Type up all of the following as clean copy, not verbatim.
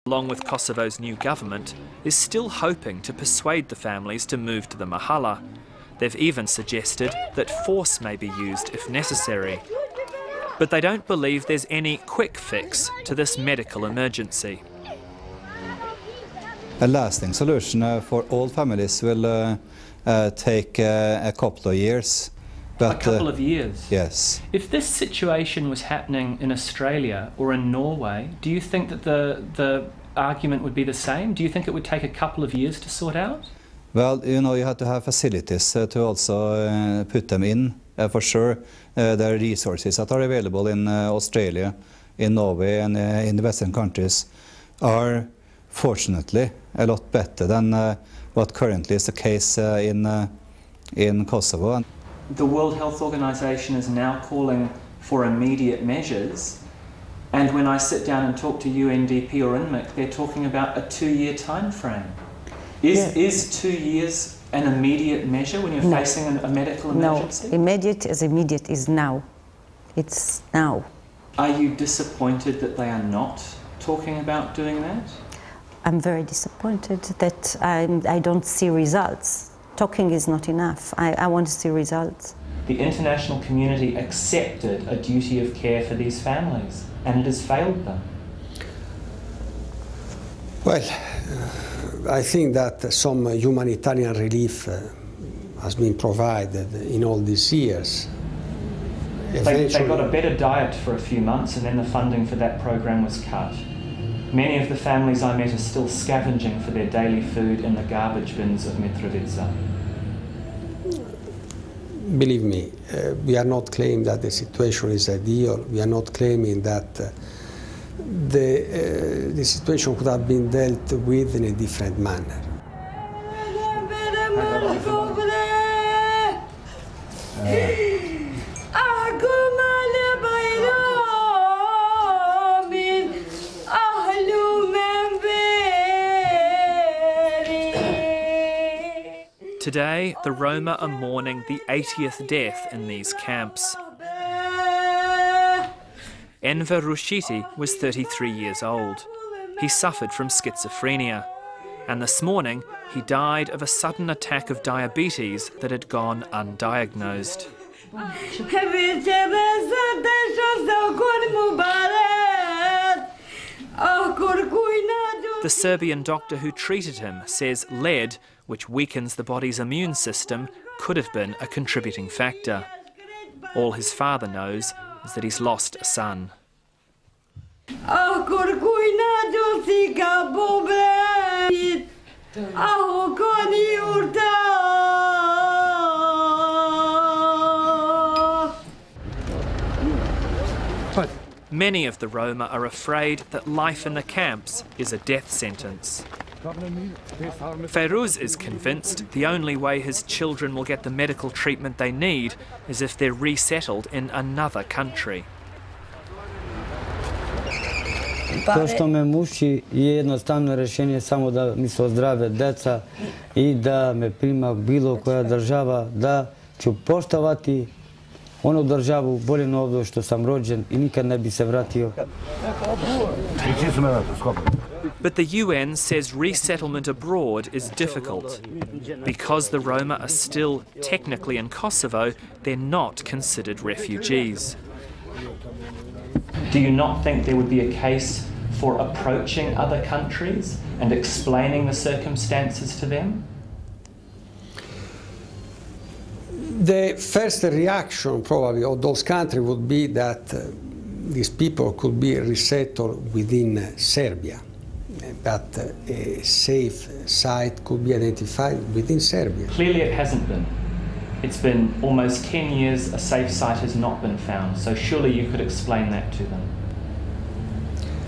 along with Kosovo's new government, is still hoping to persuade the families to move to the Mahala. They've even suggested that force may be used if necessary. But they don't believe there's any quick fix to this medical emergency. A lasting solution for all families will take a couple of years. But, a couple of years? Yes. If this situation was happening in Australia or in Norway, do you think that the argument would be the same? Do you think it would take a couple of years to sort out? Well, you know, you have to have facilities to also put them in. For sure, there are resources that are available in Australia, in Norway and in the Western countries are fortunately a lot better than what currently is the case in Kosovo. The World Health Organization is now calling for immediate measures, and when I sit down and talk to UNDP or INMIC, they're talking about a 2-year time frame. Is 2 years an immediate measure when you're facing a medical emergency? No, immediate is now. It's now. Are you disappointed that they are not talking about doing that? I'm very disappointed that I don't see results. Talking is not enough. I want to see results. The international community accepted a duty of care for these families, and it has failed them. Well, I think that some humanitarian relief has been provided in all these years. They got a better diet for a few months, and then the funding for that program was cut. Many of the families I met are still scavenging for their daily food in the garbage bins of Mitrovica. Believe me, we are not claiming that the situation is ideal. We are not claiming that the situation could have been dealt with in a different manner. Today, the Roma are mourning the 80th death in these camps. Enver Rushiti was 33 years old. He suffered from schizophrenia, and this morning he died of a sudden attack of diabetes that had gone undiagnosed. The Serbian doctor who treated him says lead, which weakens the body's immune system, could have been a contributing factor. All his father knows is that he's lost a son. Many of the Roma are afraid that life in the camps is a death sentence. Feroz is convinced the only way his children will get the medical treatment they need is if they're resettled in another country. To što me muči je jednostavno rješenje samo da mi se ozdrave deca I da me prima bilo koja država, da ću poštovati onu državu bolje no ovdje što sam rođen I nikad ne bi se vratio. But the UN says resettlement abroad is difficult. Because the Roma are still technically in Kosovo, they're not considered refugees. Do you not think there would be a case for approaching other countries and explaining the circumstances to them? The first reaction probably of those countries would be that these people could be resettled within Serbia, that a safe site could be identified within Serbia. Clearly it hasn't been. It's been almost 10 years a safe site has not been found, so surely you could explain that to them.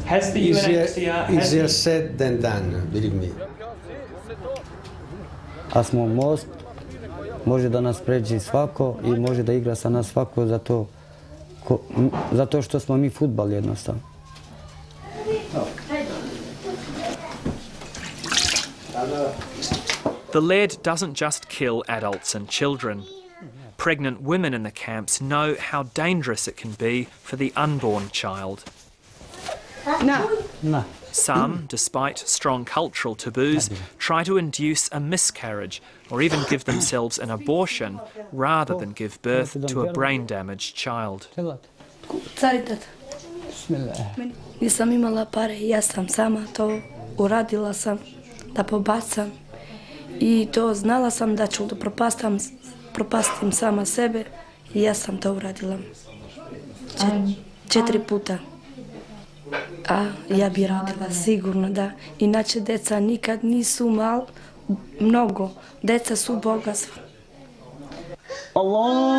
Has the UNHCR... Easier said than done, believe me. A smo most, može da nas pređe svako I može da igra sa nas svako zato što smo mi fudbal jednostavno. The lead doesn't just kill adults and children. Pregnant women in the camps know how dangerous it can be for the unborn child. Na. Some, despite strong cultural taboos, try to induce a miscarriage or even give themselves an abortion rather than give birth to a brain-damaged child. Nisam imala pare, ja sam sama to uradila sam da pobacam i to znala sam da ću da propastim sama sebe i ja sam to uradila 4 puta. A ja bi radila sigurno da, inače deca nikad nisu mnogo, deca su bogatstvo. Allahu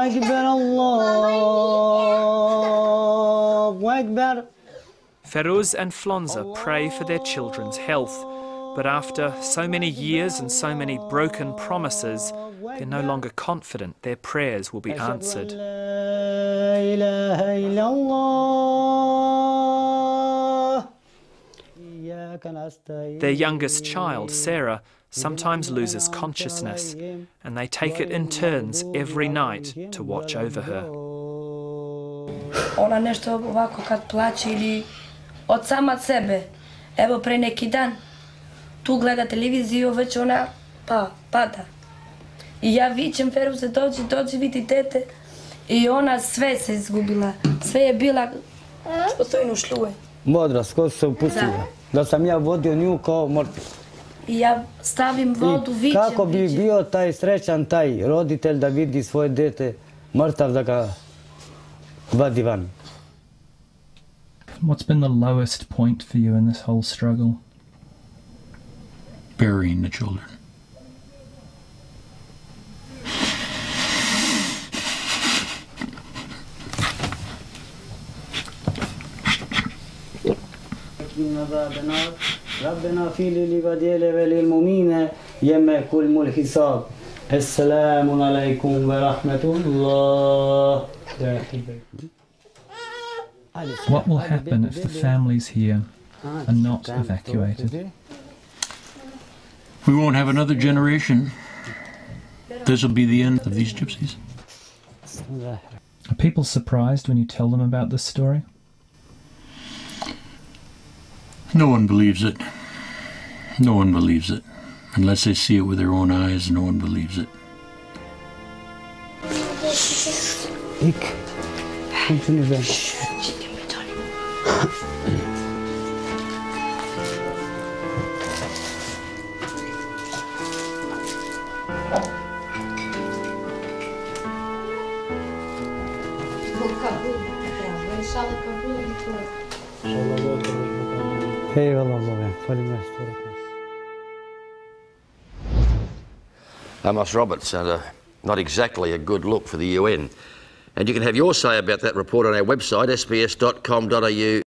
Ekber, Allahu Ekber. Feroz and Flonza pray for their children's health, but after so many years and so many broken promises, they're no longer confident their prayers will be answered. Their youngest child, Sarah, sometimes loses consciousness, and they take it in turns every night to watch over her. Ona nešto ovako kad plače ili od sama sebe. Evo pre neki dan, tu gleda televiziju, već ona pada. I ja vičem, Feruze, dođi, vidi dete. I ona sve se izgubila. Sve je bila postojno šljuje. Modra, skoro se upustila. Da sam ja vodio nju kao mrtvu. I ja stavim vodu, vičem. Kako bi bio taj srećan taj roditelj da vidi svoje dete mrtav da ga vadi van? What's been the lowest point for you in this whole struggle? Burying the children. ربنا في للبديل وللمؤمنين يمك الحساب السلام عليكم ورحمة الله. What will happen if the families here are not evacuated? We won't have another generation. This will be the end of these gypsies. Are people surprised when you tell them about this story? No one believes it. No one believes it. Unless they see it with their own eyes, no one believes it. Amos Roberts, and not exactly a good look for the UN. And you can have your say about that report on our website, sbs.com.au.